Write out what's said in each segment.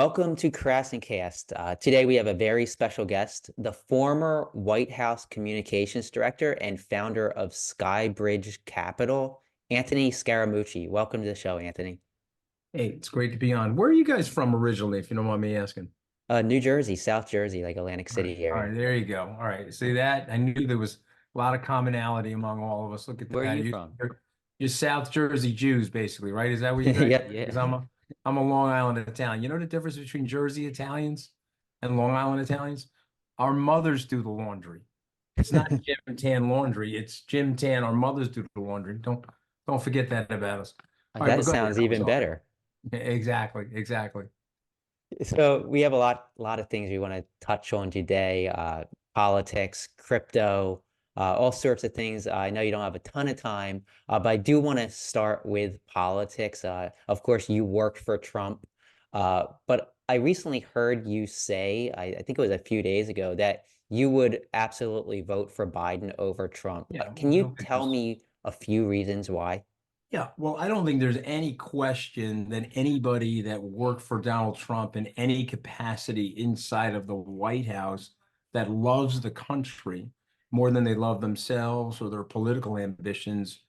Welcome to Krassencast. Today we have a very special guest, the former White House Communications Director and founder of Skybridge Capital, Anthony Scaramucci. Welcome to the show, Anthony. Hey, it's great to be on. Where are you guys from originally, if you don't mind me asking? New Jersey, South Jersey, like Atlantic All right, City all area. right, there you go. All right, see that? I knew there was a lot of commonality among all of us. Look at Where are that. you from? You're South Jersey Jews, basically, right? Is that what you guys? Yep. Because Yeah. I'm a Long Island Italian. You know the difference between Jersey Italians and Long Island Italians? Our mothers do the laundry. It's not Jim and Tan laundry. It's Jim Tan. Our mothers do the laundry. Don't forget that about us. All right, That but go ahead. sounds I was even off. better. Exactly, exactly. So we have a lot of things we want to touch on today. Politics, crypto, all sorts of things. I know you don't have a ton of time, but I do want to start with politics. Of course, you worked for Trump, but I recently heard you say, I think it was a few days ago, that you would absolutely vote for Biden over Trump. Yeah, Can well, you no tell pictures. me a few reasons why? Yeah, well, I don't think there's any question that anybody that worked for Donald Trump in any capacity inside of the White House that loves the country more than they love themselves or their political ambitions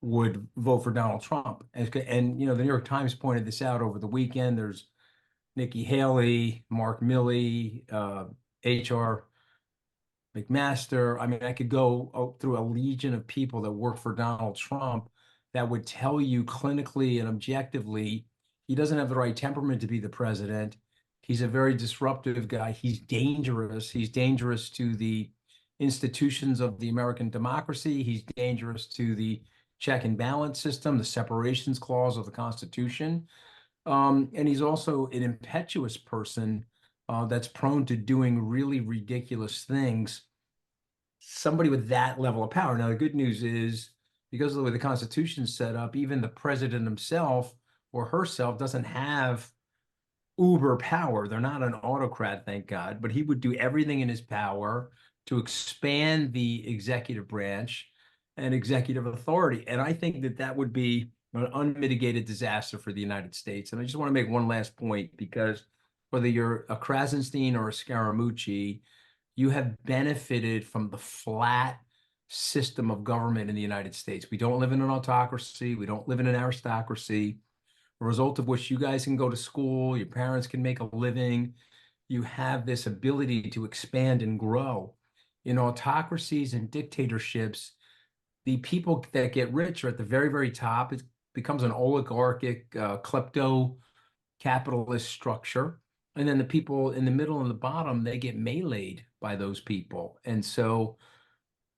would vote for Donald Trump. And the New York Times pointed this out over the weekend. There's Nikki Haley, Mark Milley, H.R. McMaster. I mean, I could go through a legion of people that work for Donald Trump that would tell you clinically and objectively he doesn't have the right temperament to be the president. He's a very disruptive guy. He's dangerous. He's dangerous to the institutions of the American democracy. He's dangerous to the check and balance system, the separations clause of the Constitution. And he's also an impetuous person that's prone to doing really ridiculous things, somebody with that level of power. Now, the good news is because of the way the Constitution's set up, even the president himself or herself doesn't have uber power. They're not an autocrat, thank God, but he would do everything in his power to expand the executive branch and executive authority. And I think that that would be an unmitigated disaster for the United States. And I just want to make one last point because whether you're a Krassenstein or a Scaramucci, you have benefited from the flat system of government in the United States. We don't live in an autocracy. We don't live in an aristocracy, a result of which you guys can go to school, your parents can make a living. You have this ability to expand and grow. In autocracies and dictatorships, the people that get rich are at the very, very top. It becomes an oligarchic, klepto capitalist structure. And then the people in the middle and the bottom, they get meleeed by those people. And so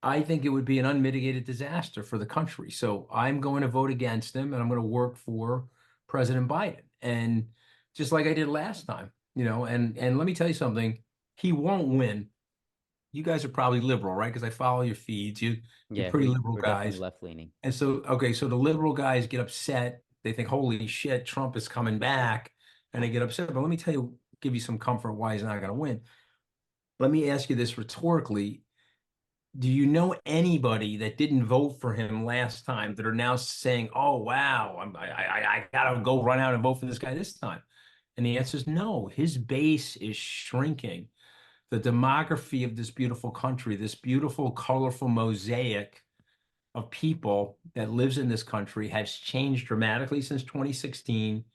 I think it would be an unmitigated disaster for the country. So I'm going to vote against him and I'm going to work for President Biden. And just like I did last time, and let me tell you something, he won't win. You guys are probably liberal, right? Because I follow your feeds. You're Yeah, pretty liberal we're definitely guys. left leaning. And so, okay, so the liberal guys get upset. They think, holy shit, Trump is coming back, and they get upset. But let me tell you, give you some comfort why he's not going to win. Let me ask you this rhetorically. Do you know anybody that didn't vote for him last time that are now saying, "Oh wow, I gotta go run out and vote for this guy this time"? And the answer is no. His base is shrinking. The demography of this beautiful country, this beautiful, colorful mosaic of people that lives in this country has changed dramatically since 2016,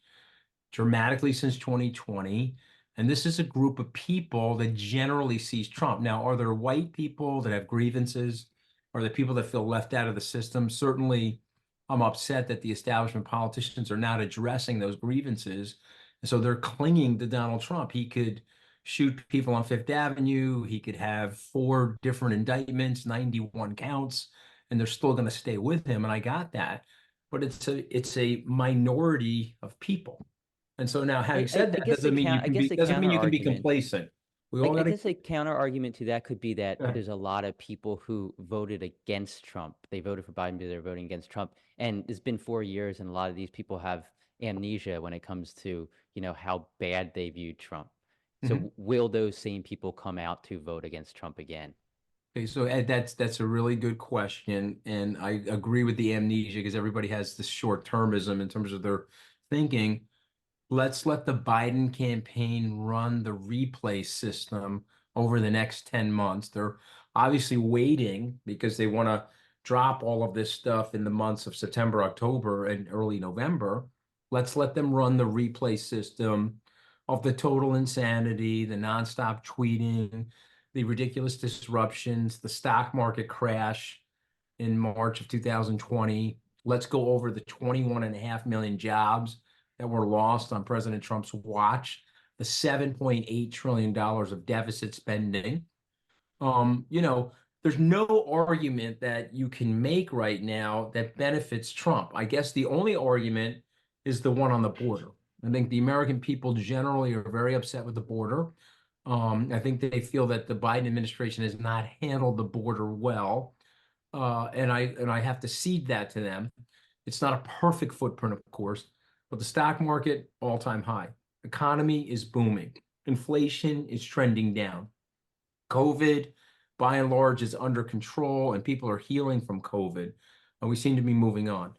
dramatically since 2020. And this is a group of people that generally sees Trump. Now, are there white people that have grievances? Are there people that feel left out of the system? Certainly, I'm upset that the establishment politicians are not addressing those grievances. And so they're clinging to Donald Trump. He could shoot people on Fifth Avenue. He could have four different indictments, 91 counts, and they're still going to stay with him. And I got that. But it's a minority of people. And so now, having said I that, guess the count, I guess the doesn't mean counter you can be argument, complacent. We I, all I got to. guess a counter argument to that could be that Go there's a lot of people who voted against Trump. They voted for Biden because they're voting against Trump. And it's been 4 years, and a lot of these people have amnesia when it comes to, how bad they viewed Trump. Mhm. So will those same people come out to vote against Trump again? Okay, so Ed, that's a really good question, and I agree with the amnesia because everybody has this short termism in terms of their thinking. let's let the Biden campaign run the replay system over the next 10 months. They're obviously waiting because they want to drop all of this stuff in the months of September, October, and early November. Let's let them run the replay system of the total insanity, the nonstop tweeting, the ridiculous disruptions, the stock market crash in March of 2020. Let's go over the 21.5 million jobs that were lost on President Trump's watch, the $7.8 trillion of deficit spending. You know, there's no argument that you can make right now that benefits Trump. I guess the only argument is the one on the border. I think the American people generally are very upset with the border. I think they feel that the Biden administration has not handled the border well. And I have to cede that to them. It's not a perfect footprint, of course, but the stock market, all-time high. Economy is booming. Inflation is trending down. COVID, by and large, is under control, and people are healing from COVID, and we seem to be moving on.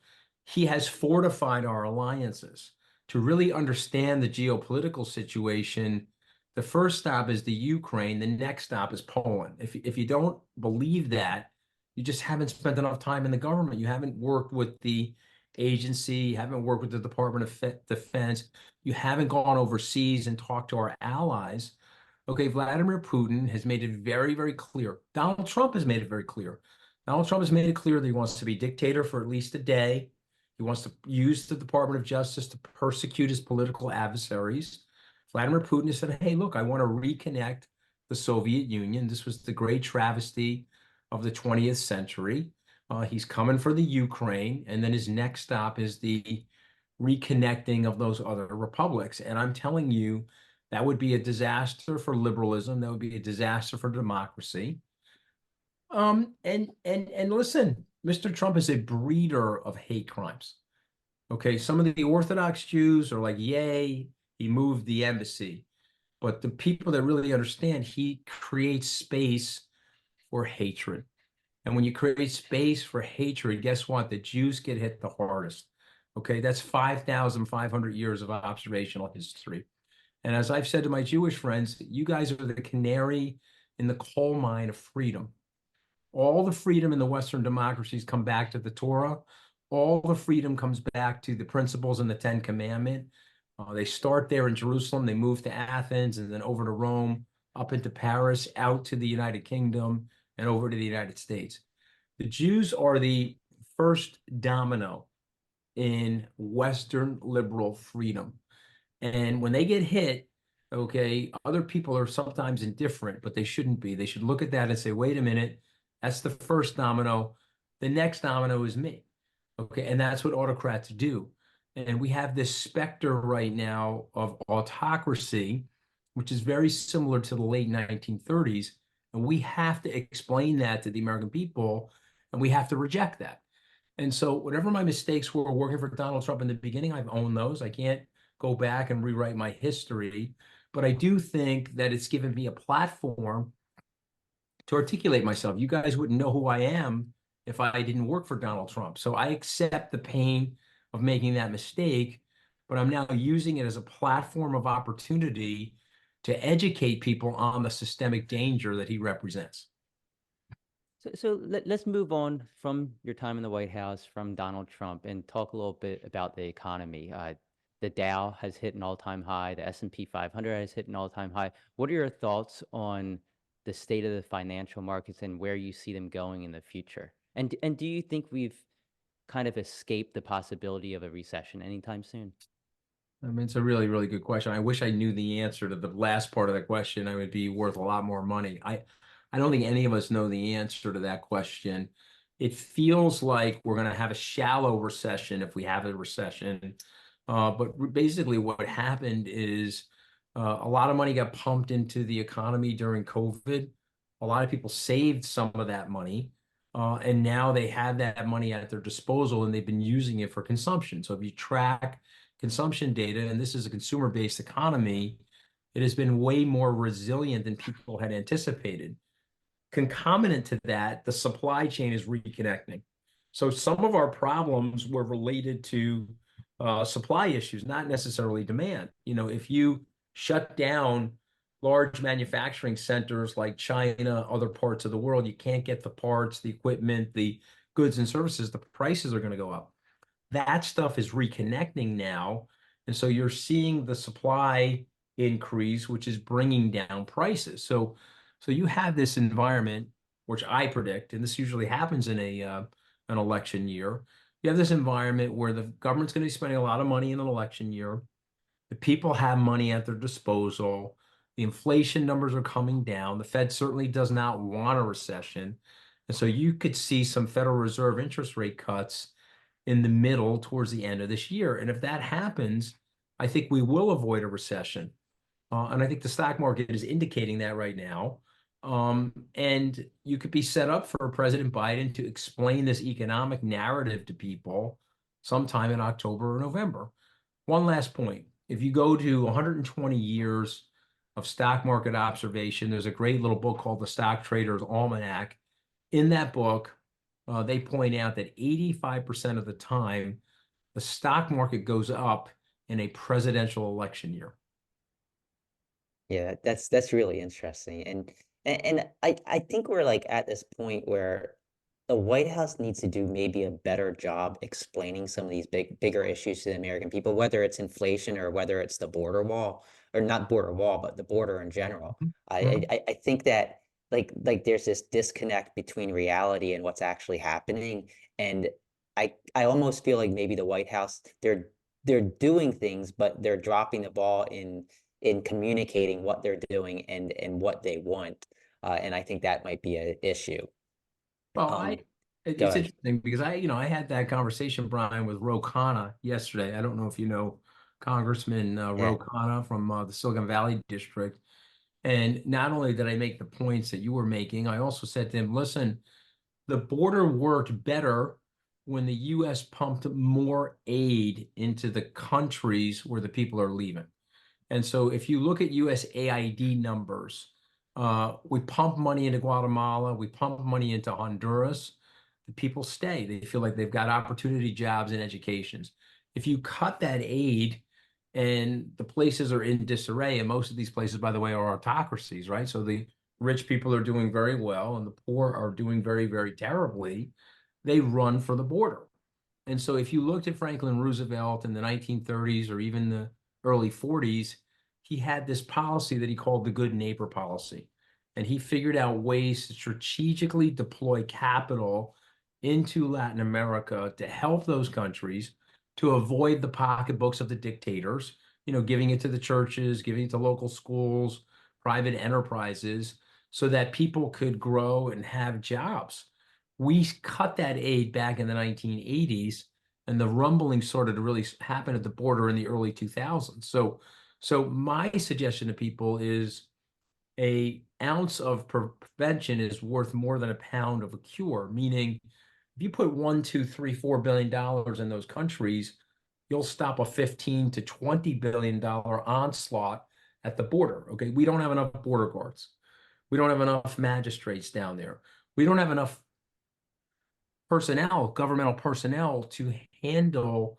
He has fortified our alliances. To really understand the geopolitical situation, the first stop is the Ukraine, the next stop is Poland. If you don't believe that, you just haven't spent enough time in the government. You haven't worked with the agency, you haven't worked with the Department of Defense, you haven't gone overseas and talked to our allies. Okay, Vladimir Putin has made it very, very clear. Donald Trump has made it very clear. Donald Trump has made it clear that he wants to be dictator for at least a day. He wants to use the Department of Justice to persecute his political adversaries. Vladimir Putin has said, hey, look, I want to reconnect the Soviet Union. This was the great travesty of the 20th century. He's coming for the Ukraine, and then his next stop is the reconnecting of those other republics. And I'm telling you, that would be a disaster for liberalism. That would be a disaster for democracy. And listen, Mr. Trump is a breeder of hate crimes. Okay, some of the Orthodox Jews are like, yay, he moved the embassy. But the people that really understand, he creates space for hatred. And when you create space for hatred, guess what? The Jews get hit the hardest. Okay, that's 5,500 years of observational history. And as I've said to my Jewish friends, you guys are the canary in the coal mine of freedom. All the freedom in the Western democracies come back to the Torah. All the freedom comes back to the principles in the Ten Commandments. They start there in Jerusalem, they move to Athens, and then over to Rome, up into Paris, out to the United Kingdom, and over to the United States. The Jews are the first domino in Western liberal freedom. And when they get hit, okay, other people are sometimes indifferent, but they shouldn't be. They should look at that and say, wait a minute, that's the first domino. The next domino is me. Okay, and that's what autocrats do. And we have this specter right now of autocracy, which is very similar to the late 1930s. And we have to explain that to the American people, and we have to reject that. And so, whatever my mistakes were working for Donald Trump in the beginning, I've owned those. I can't go back and rewrite my history, but I do think that it's given me a platform to articulate myself. You guys wouldn't know who I am if I didn't work for Donald Trump. So I accept the pain of making that mistake, but I'm now using it as a platform of opportunity to educate people on the systemic danger that he represents. Let's move on from your time in the White House, from Donald Trump, and talk a little bit about the economy. The Dow has hit an all-time high. The S&P 500 has hit an all-time high. What are your thoughts on the state of the financial markets and where you see them going in the future? And do you think we've kind of escaped the possibility of a recession anytime soon? I mean, it's a really, really good question. I wish I knew the answer to the last part of the question. I would be worth a lot more money. I don't think any of us know the answer to that question. It feels like we're going to have a shallow recession if we have a recession. But basically, what happened is a lot of money got pumped into the economy during COVID. A lot of people saved some of that money, and now they have that money at their disposal, and they've been using it for consumption. So if you track consumption data, and this is a consumer-based economy, it has been way more resilient than people had anticipated. Concomitant to that, the supply chain is reconnecting. So some of our problems were related to supply issues, not necessarily demand. If you shut down large manufacturing centers like China, other parts of the world, you can't get the parts, the equipment, the goods and services, the prices are going to go up. That stuff is reconnecting now. And so you're seeing the supply increase, which is bringing down prices. So you have this environment, which I predict, and this usually happens in an election year. You have this environment where the government's going to be spending a lot of money in an election year. The people have money at their disposal. The inflation numbers are coming down. The Fed certainly does not want a recession. And so you could see some Federal Reserve interest rate cuts in the middle towards the end of this year. And if that happens, I think we will avoid a recession. And I think the stock market is indicating that right now. And you could be set up for President Biden to explain this economic narrative to people sometime in October or November. One last point. If you go to 120 years of stock market observation, there's a great little book called The Stock Trader's Almanac. In that book, they point out that 85% of the time, the stock market goes up in a presidential election year. Yeah, that's really interesting. And I think we're like at this point where the White House needs to do maybe a better job explaining some of these bigger issues to the American people, whether it's inflation or whether it's the border wall, or not border wall, but the border in general. Mhm. I think that like there's this disconnect between reality and what's actually happening. And I almost feel like maybe the White House, they're doing things, but they're dropping the ball in communicating what they're doing and what they want. And I think that might be an issue. Well, Um, Go it's ahead. interesting because I had that conversation, Brian, with Ro Khanna yesterday. I don't know if you know Congressman Yeah. Ro Khanna from the Silicon Valley district. And not only did I make the points that you were making, I also said to him, listen, the border worked better when the U.S. pumped more aid into the countries where the people are leaving. And so if you look at USAID numbers, we pump money into Guatemala, we pump money into Honduras. The people stay. They feel like they've got opportunity jobs and educations. If you cut that aid and the places are in disarray, and most of these places, by the way, are autocracies, right? So the rich people are doing very well and the poor are doing very, very terribly. They run for the border. And so if you looked at Franklin Roosevelt in the 1930s or even the early 40s, he had this policy that he called the good neighbor policy. And he figured out ways to strategically deploy capital into Latin America to help those countries to avoid the pocketbooks of the dictators, giving it to the churches, giving it to local schools, private enterprises, so that people could grow and have jobs. We cut that aid back in the 1980s, and the rumbling started to really happen at the border in the early 2000s. So my suggestion to people is a ounce of prevention is worth more than a pound of a cure, meaning if you put one, two, three, $4 billion in those countries, you'll stop a 15 to $20 billion onslaught at the border. Okay. We don't have enough border guards. We don't have enough magistrates down there. We don't have enough personnel, governmental personnel to handle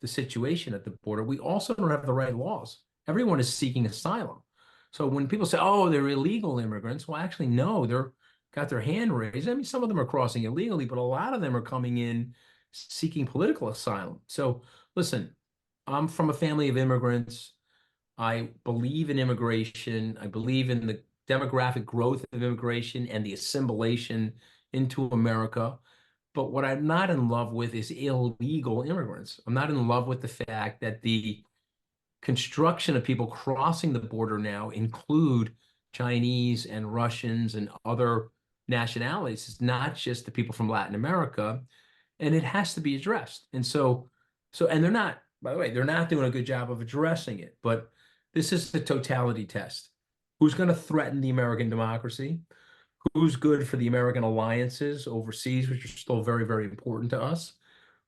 the situation at the border. We also don't have the right laws. Everyone is seeking asylum. So when people say, "Oh, they're illegal immigrants," well, actually, no, they're got their hand raised. I mean, some of them are crossing illegally, but a lot of them are coming in seeking political asylum. So listen, I'm from a family of immigrants. I believe in immigration. I believe in the demographic growth of immigration and the assimilation into America. But what I'm not in love with is illegal immigrants. I'm not in love with the fact that the construction of people crossing the border now include Chinese and Russians and other nationalities. It's not just the people from Latin America, and it has to be addressed. And they're not, by the way, they're not doing a good job of addressing it. But this is the totality test. Who's going to threaten the American democracy? Who's good for the American alliances overseas, which are still very, very important to us?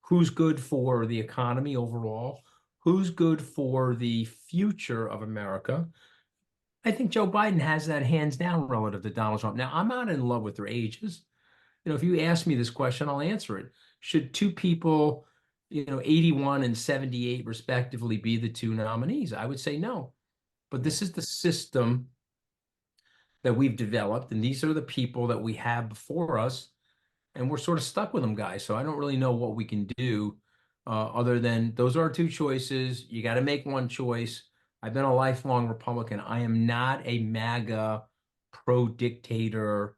Who's good for the economy overall? Who's good for the future of America? I think Joe Biden has that hands down relative to Donald Trump. Now, I'm not in love with their ages. If you ask me this question, I'll answer it. Should two people 81 and 78 respectively be the two nominees? I would say no. But this is the system that we've developed, and these are the people that we have before us, and we're sort of stuck with them, guys. So I don't really know what we can do other than those are our two choices. You got to make one choice. I've been a lifelong Republican. I am not a MAGA pro-dictator,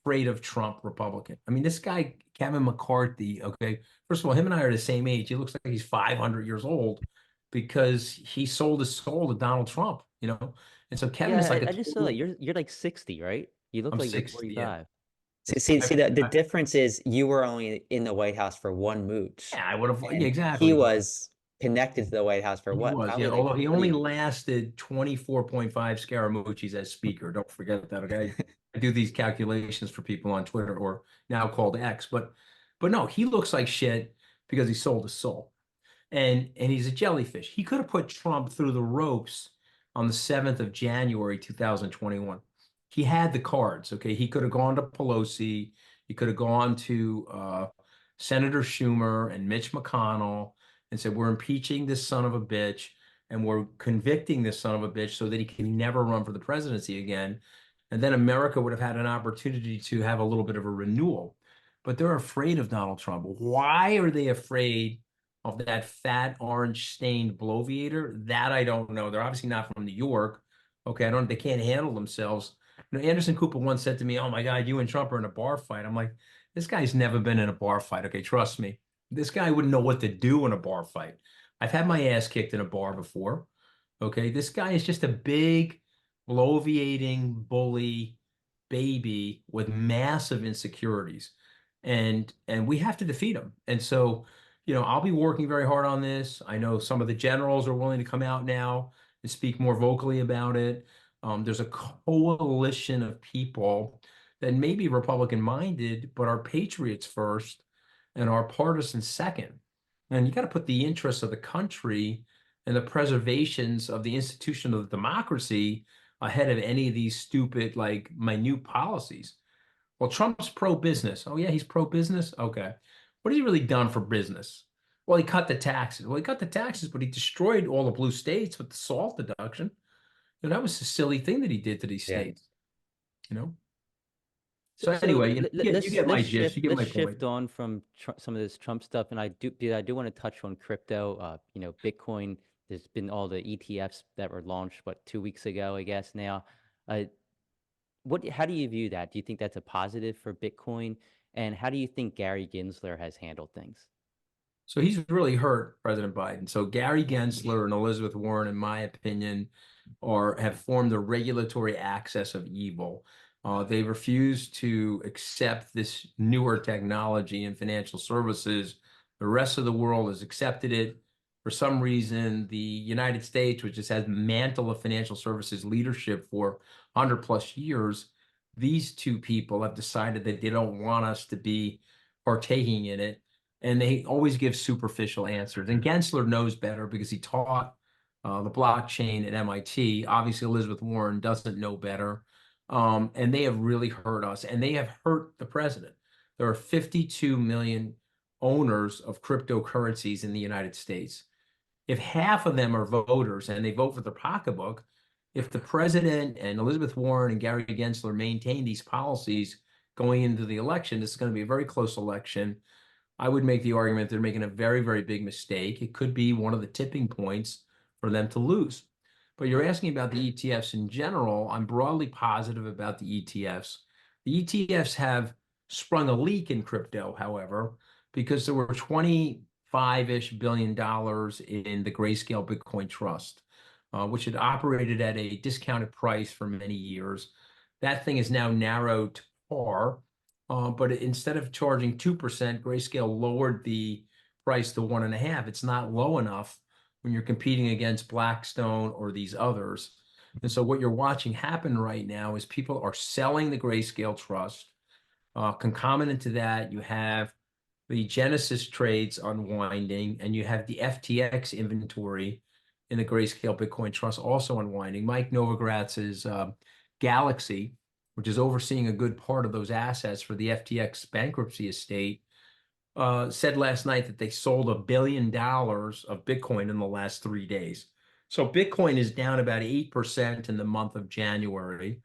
afraid of Trump Republican. I mean, this guy, Kevin McCarthy, okay, first of all, him and I are the same age. He looks like he's 500 years old because he sold his soul to Donald Trump, you know? And so Kevin is Yeah, like a I just saw that total, you're like 60, right? You look I'm like you're 60, yeah. 45. See, I, the I, difference is you were only in the White House for one mooch, yeah, I would have, yeah, and he exactly. was connected to the White House for He what? was, yeah. Probably like Although he only 20. lasted 24.5 Scaramucci's as speaker. Don't forget that, okay? I do these calculations for people on Twitter or now called X, but no, he looks like shit because he sold his soul. And he's a jellyfish. He could have put Trump through the ropes on the 7th of January, 2021. He had the cards, okay? He could have gone to Pelosi. He could have gone to Senator Schumer and Mitch McConnell and said, we're impeaching this son of a bitch and we're convicting this son of a bitch so that he can never run for the presidency again. And then America would have had an opportunity to have a little bit of a renewal. But they're afraid of Donald Trump. Why are they afraid of that fat orange stained bloviator? That I don't know. They're obviously not from New York. Okay, they can't handle themselves. Anderson Cooper once said to me, "Oh my God, you and Trump are in a bar fight." I'm like, this guy's never been in a bar fight. Okay, trust me. This guy wouldn't know what to do in a bar fight. I've had my ass kicked in a bar before. Okay, this guy is just a big, bloviating bully baby with massive insecurities, and we have to defeat him. And so, I'll be working very hard on this. I know some of the generals are willing to come out now and speak more vocally about it. There's a coalition of people that may be Republican minded, but are patriots first and are partisans second. And you got to put the interests of the country and the preservations of the institution of democracy ahead of any of these stupid, like minute policies. Well, Trump's pro-business. Oh, yeah, he's pro-business. Okay. What has he really done for business? Well, he cut the taxes. Well, he cut the taxes, but he destroyed all the blue states with the SALT deduction. And that was a silly thing that he did to these Yeah. states, you know? So, So so anyway, you get my gist, you get let's my point. shift on from some of this Trump stuff, and I do want to touch on crypto. Bitcoin. There's been all the ETFs that were launched, what, 2 weeks ago, I guess now. Uh, how do you view that? Do you think that's a positive for Bitcoin? And how do you think Gary Gensler has handled things? So he's really hurt President Biden. So Gary Gensler and Elizabeth Warren, in my opinion, have formed the regulatory axis of evil. They refuse to accept this newer technology in financial services. The rest of the world has accepted it. For some reason, the United States, which has had the mantle of financial services leadership for 100 plus years, these two people have decided that they don't want us to be partaking in it, and they always give superficial answers. And Gensler knows better because he taught the blockchain at MIT. Obviously, Elizabeth Warren doesn't know better. And they have really hurt us, and they have hurt the president. There are 52 million owners of cryptocurrencies in the United States. If half of them are voters and they vote for their pocketbook, if the president and Elizabeth Warren and Gary Gensler maintain these policies going into the election, this is going to be a very close election. I would make the argument they're making a very, very big mistake. It could be one of the tipping points for them to lose. But you're asking about the ETFs in general. I'm broadly positive about the ETFs. The ETFs have sprung a leak in crypto, however, because there were 25-ish billion dollars in the Grayscale Bitcoin Trust, which had operated at a discounted price for many years. That thing is now narrowed to par. But instead of charging 2%, Grayscale lowered the price to 1.5%. It's not low enough when you're competing against Blackstone or these others. And so what you're watching happen right now is people are selling the Grayscale Trust. Concomitant to that, you have the Genesis trades unwinding, and you have the FTX inventory in the Grayscale Bitcoin Trust also unwinding. Mike Novogratz's Galaxy, which is overseeing a good part of those assets for the FTX bankruptcy estate, said last night that they sold $1 billion of Bitcoin in the last 3 days. So Bitcoin is down about 8% in the month of January.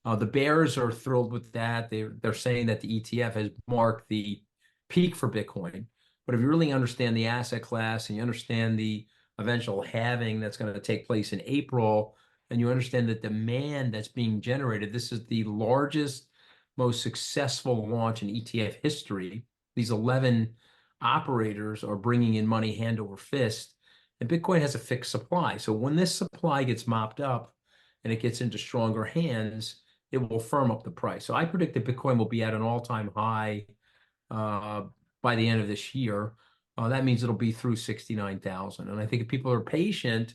The bears are thrilled with that. They're saying that the ETF has marked the peak for Bitcoin. But if you really understand the asset class and you understand the eventual halving that's going to take place in April, and you understand the demand that's being generated, this is the largest, most successful launch in ETF history. These 11 operators are bringing in money hand over fist, and Bitcoin has a fixed supply. So when this supply gets mopped up and it gets into stronger hands, it will firm up the price. So I predict that Bitcoin will be at an all-time high uh, by the end of this year. That means it'll be through 69,000. And I think if people are patient,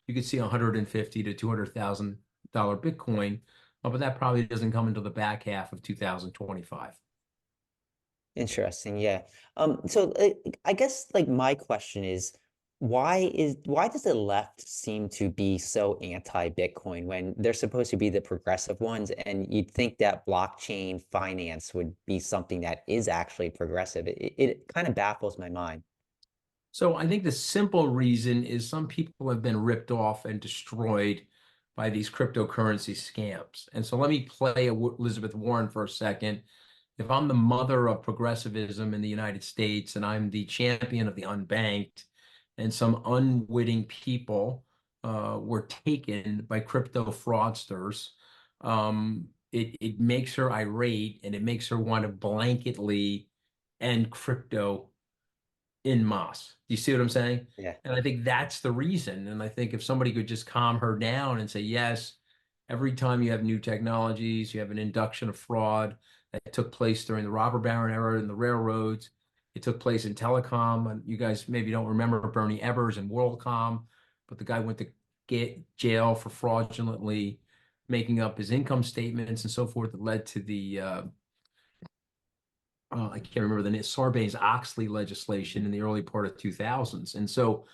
you could see 150 to $200,000 Bitcoin, but that probably doesn't come until the back half of 2025. Interesting. Yeah. So I guess like my question is, why does the left seem to be so anti-Bitcoin when they're supposed to be the progressive ones? And you'd think that blockchain finance would be something that is actually progressive. It kind of baffles my mind. So I think the simple reason is some people have been ripped off and destroyed by these cryptocurrency scams. And so let me play Elizabeth Warren for a second. If I'm the mother of progressivism in the United States and I'm the champion of the unbanked, and some unwitting people were taken by crypto fraudsters, it makes her irate and it makes her want to blanketly end crypto in mass. Do you see what I'm saying? Yeah. And I think that's the reason. And I think if somebody could just calm her down and say, yes, every time you have new technologies, you have an induction of fraud that took place during the robber baron era in the railroads. It took place in telecom. And you guys maybe don't remember Bernie Ebbers and WorldCom, but the guy went to get jail for fraudulently making up his income statements and so forth that led to the I can't remember the name, Sarbanes-Oxley legislation in the early part of 2000s. And so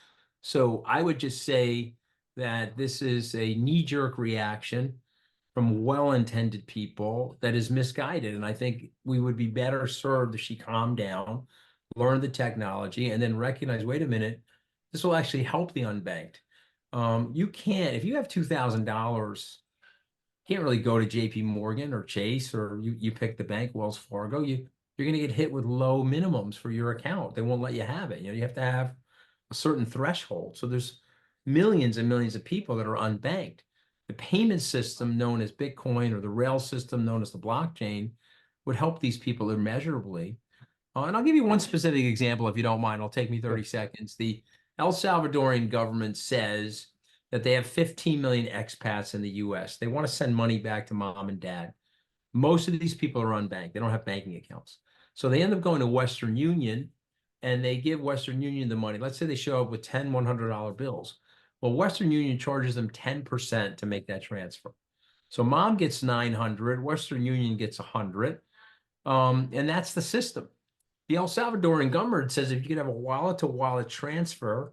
I would just say that this is a knee-jerk reaction from well-intended people that is misguided. And I think we would be better served if she calmed down, learned the technology, and then recognize, wait a minute, this will actually help the unbanked. You can't, if you have $2,000, can't really go to JP Morgan or Chase or you pick the bank, Wells Fargo. You're going to get hit with low minimums for your account. They won't let you have it. You have to have a certain threshold. So there's millions and millions of people that are unbanked. The payment system known as Bitcoin or the rail system known as the blockchain would help these people immeasurably. And I'll give you one specific example if you don't mind. It'll take me 30 Sure. seconds. The El Salvadorian government says that they have 15 million expats in the US. They want to send money back to mom and dad. Most of these people are unbanked. They don't have banking accounts. So they end up going to Western Union and they give Western Union the money. Let's say they show up with 10 $100 bills. Well, Western Union charges them 10% to make that transfer. So mom gets 900, Western Union gets 100. And that's the system. The El Salvadorian government says if you could have a wallet to wallet transfer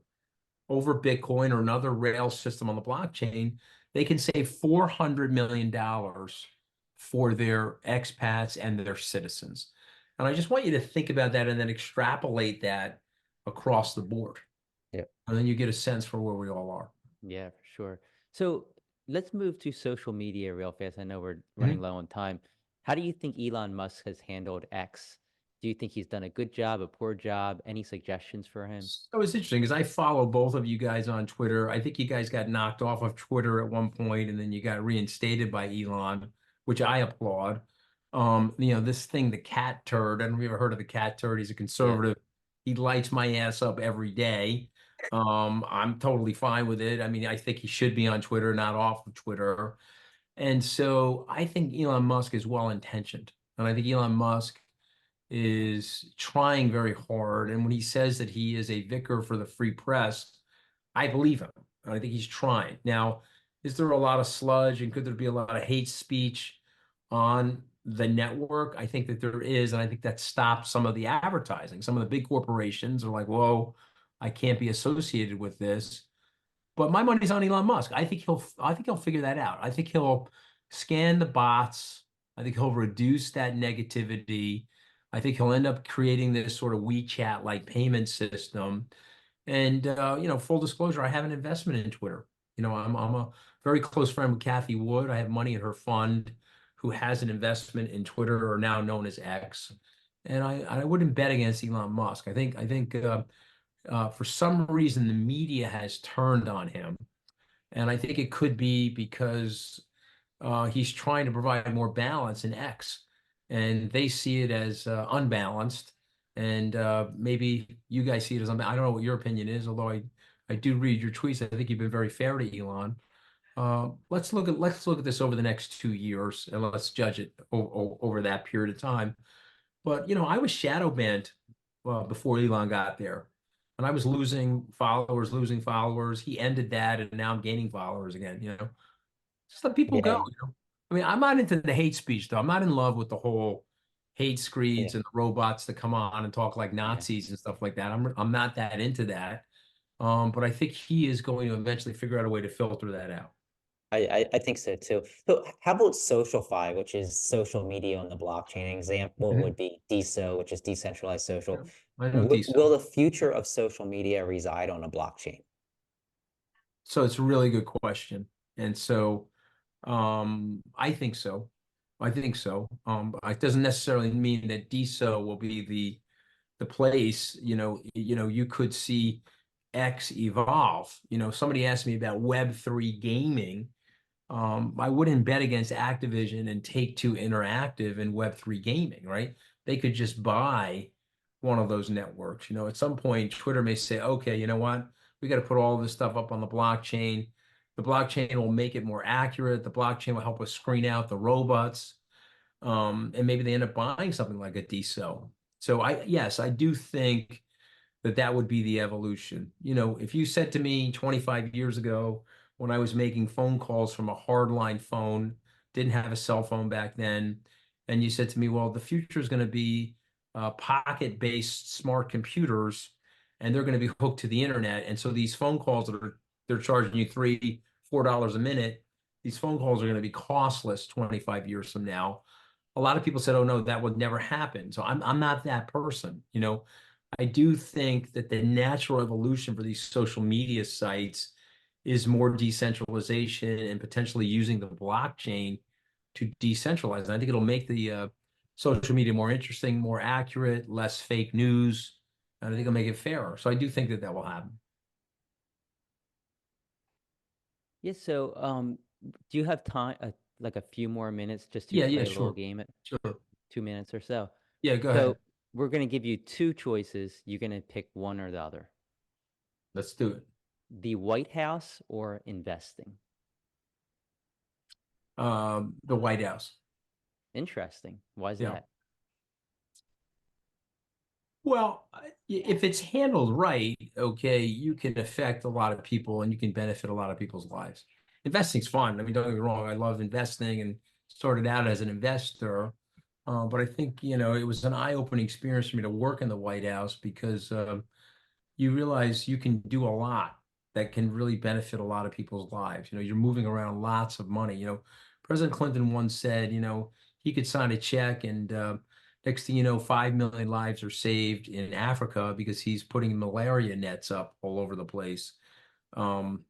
over Bitcoin or another rail system on the blockchain, they can save $400 million for their expats and their citizens. And I just want you to think about that and then extrapolate that across the board. Yeah. And then you get a sense for where we all are. Yeah, for sure. So let's move to social media real fast. I know we're running Mhm. low on time. How do you think Elon Musk has handled X? Do you think he's done a good job, a poor job? Any suggestions for him? So it's interesting because I follow both of you guys on Twitter. I think you guys got knocked off of Twitter at one point and then you got reinstated by Elon, which I applaud. This thing, the cat turd. I don't know if you ever heard of the cat turd. He's a Yeah. conservative. He lights my ass up every day. I'm totally fine with it. I mean, I think he should be on Twitter, not off of Twitter. And so I think Elon Musk is well intentioned. And I think Elon Musk is trying very hard. And when he says that he is a vicar for the free press, I believe him. I think he's trying. Now, is there a lot of sludge and could there be a lot of hate speech on the network? I think that there is. And I think that stops some of the advertising. Some of the big corporations are like, whoa, I can't be associated with this. But my money's on Elon Musk. I think he'll figure that out. I think he'll scan the bots. I think he'll reduce that negativity. I think he'll end up creating this sort of WeChat-like payment system. And full disclosure, I have an investment in Twitter. I'm a very close friend with Kathy Wood. I have money in her fund, who has an investment in Twitter, or now known as X. And I wouldn't bet against Elon Musk. I think for some reason the media has turned on him, and I think it could be because he's trying to provide more balance in X, and they see it as unbalanced. And maybe you guys see it as unbalanced. I don't know what your opinion is, although I do read your tweets. I think you've been very fair to Elon. Let's look at this over the next 2 years, and let's judge it over that period of time. But I was shadow banned before Elon got there, and I was losing followers, losing followers. He ended that, and now I'm gaining followers again. Just let people go. Yeah, I mean, I'm not into the hate speech, though. I'm not in love with the whole hate yeah, screeds and the robots that come on and talk like yeah. Nazis and stuff like that. I'm not that into that. But I think he is going to eventually figure out a way to filter that out. I think so too. So how about SocialFi, which is social media on the blockchain? An example Mhm. would be DeSo, which is decentralized Yeah, social. I know Will DeSo. the future of social media reside on a blockchain? So it's a really good question. And so I think so. I think so. It doesn't necessarily mean that DeSo will be the place. You could see X evolve. Somebody asked me about Web3 gaming. I wouldn't bet against Activision and Take-Two Interactive in Web3 gaming, right? They could just buy one of those networks. At some point, Twitter may say, okay, you know what? We got to put all this stuff up on the blockchain. The blockchain will make it more accurate. The blockchain will help us screen out the robots. And maybe they end up buying something like a DeSo. So yes, I do think that would be the evolution. If you said to me 25 years ago, when I was making phone calls from a hardline phone, didn't have a cell phone back then, and you said to me, well, the future is going to be pocket-based smart computers, and they're going to be hooked to the internet. And so these phone calls they're charging you $3, $4 a minute, these phone calls are going to be costless 25 years from now. A lot of people said, oh no, that would never happen. So I'm not that person. I do think that the natural evolution for these social media sites is more decentralization and potentially using the blockchain to decentralize. And I think it'll make the social media more interesting, more accurate, less fake news. And I think it'll make it fairer. So I do think that will happen. Yeah, so do you have time, like a few more minutes just to Yeah, yeah, play a little sure. game at Sure. 2 minutes or so? Yeah, go So ahead. we're going to give you two choices. You're going to pick one or the other. Let's do it. The White House or investing? The White House. Interesting. Why is Yeah. that? Well, if it's handled right, okay, you can affect a lot of people and you can benefit a lot of people's lives. Investing's fun. I mean, don't get me wrong, I love investing and started out as an investor. But I think, it was an eye-opening experience for me to work in the White House because you realize you can do a lot that can really benefit a lot of people's lives. You're moving around lots of money. President Clinton once said, he could sign a check and next thing you know, 5 million lives are saved in Africa because he's putting malaria nets up all over the place. Um,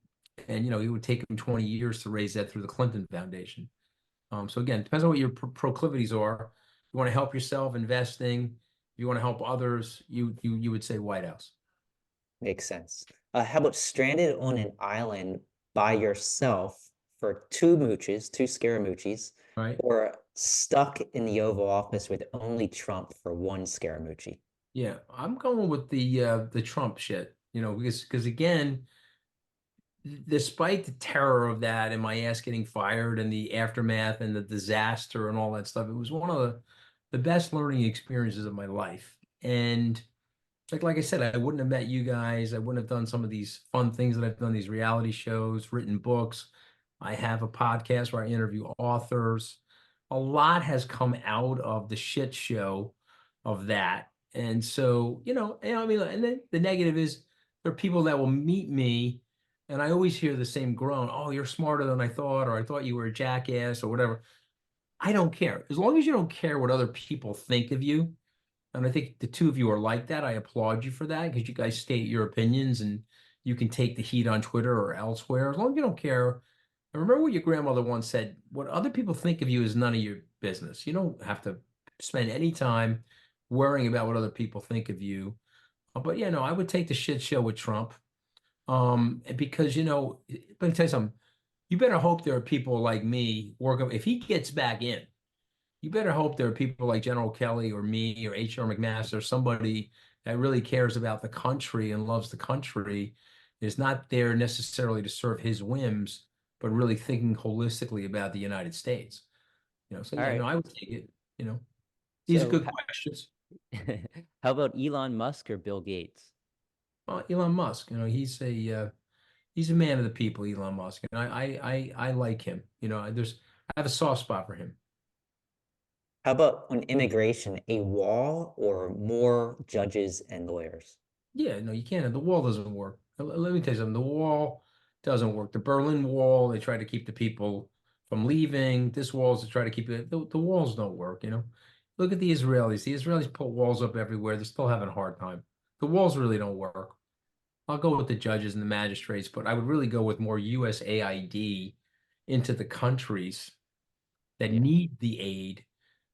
and, it would take him 20 years to raise that through the Clinton Foundation. So again, depends on what your proclivities are. You want to help yourself investing. You want to help others. You would say White House. Makes sense. How about stranded on an island by yourself for two mooches, two Scaramucci's, Right. or stuck in the Oval Office with only Trump for one Scaramucci? Yeah, I'm going with the Trump shit, because again, despite the terror of that and my ass getting fired and the aftermath and the disaster and all that stuff, it was one of the best learning experiences of my life. And like I said, I wouldn't have met you guys. I wouldn't have done some of these fun things that I've done, these reality shows, written books. I have a podcast where I interview authors. A lot has come out of the shit show of that. And so, I mean, and then the negative is there are people that will meet me and I always hear the same groan, oh, you're smarter than I thought, or I thought you were a jackass or whatever. I don't care. As long as you don't care what other people think of you, And I think the two of you are like that. I applaud you for that because you guys state your opinions and you can take the heat on Twitter or elsewhere as long as you don't care. I remember what your grandmother once said, what other people think of you is none of your business. You don't have to spend any time worrying about what other people think of you. But yeah, no, I would take the shit show with Trump. Because let me tell you something. You better hope there are people like me working. If he gets back in, you better hope there are people like General Kelly or me or H.R. McMaster or somebody that really cares about the country and loves the country, is not there necessarily to serve his whims, but really thinking holistically about the United States. So All yeah, no, right. I would take it. These are So good questions. how about Elon Musk or Bill Gates? Elon Musk, he's a man of the people, Elon Musk, and I like him. I have a soft spot for him. How about on immigration, a wall or more judges and lawyers? Yeah, no, you can't. The wall doesn't work. Let me tell you something. The wall doesn't work. The Berlin Wall, they try to keep the people from leaving. This wall's to try to keep it. The walls don't work. Look at the Israelis. The Israelis put walls up everywhere. They're still having a hard time. The walls really don't work. I'll go with the judges and the magistrates, but I would really go with more USAID into the countries that Yeah. need the aid,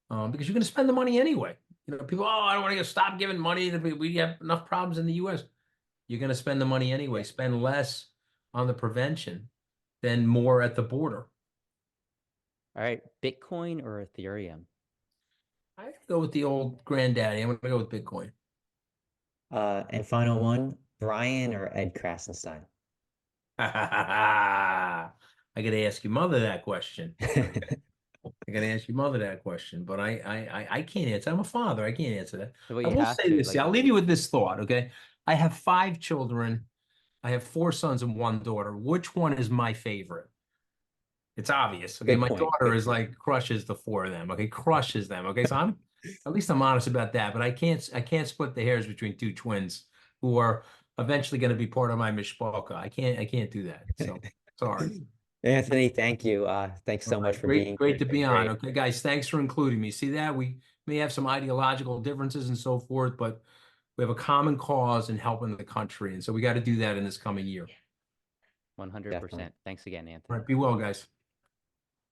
because you're going to spend the money anyway. People, I don't want to stop giving money. We have enough problems in the U.S. You're going to spend the money anyway. Spend less on the prevention than more at the border. All right. Bitcoin or Ethereum? I go with the old granddaddy. I'm going to go with Bitcoin. And final one, Brian or Ed Krassenstein? I got to ask your mother that question. I got to ask your mother that question, but I can't answer. I'm a father. I can't answer that. Well, I you will have say to this. like. I'll leave you with this thought. Okay. I have 5 children. I have 4 sons and 1 daughter. Which one is my favorite? It's obvious. Okay. Good My point. daughter Good is point. like crushes the 4 of them. Okay. Crushes them. Okay. So at least I'm honest about that, but I can't split the hairs between 2 twins who are eventually going to be part of my mishpalka. I can't do that. So sorry. Anthony, thank you. Thanks All so much right. for Great, being here. great to It's been be on. great. Okay, guys, thanks for including me. See that? We may have some ideological differences and so forth, but we have a common cause in helping the country. And so we got to do that in this coming year. Definitely. 100%. Thanks again, All Anthony. right, be well, guys.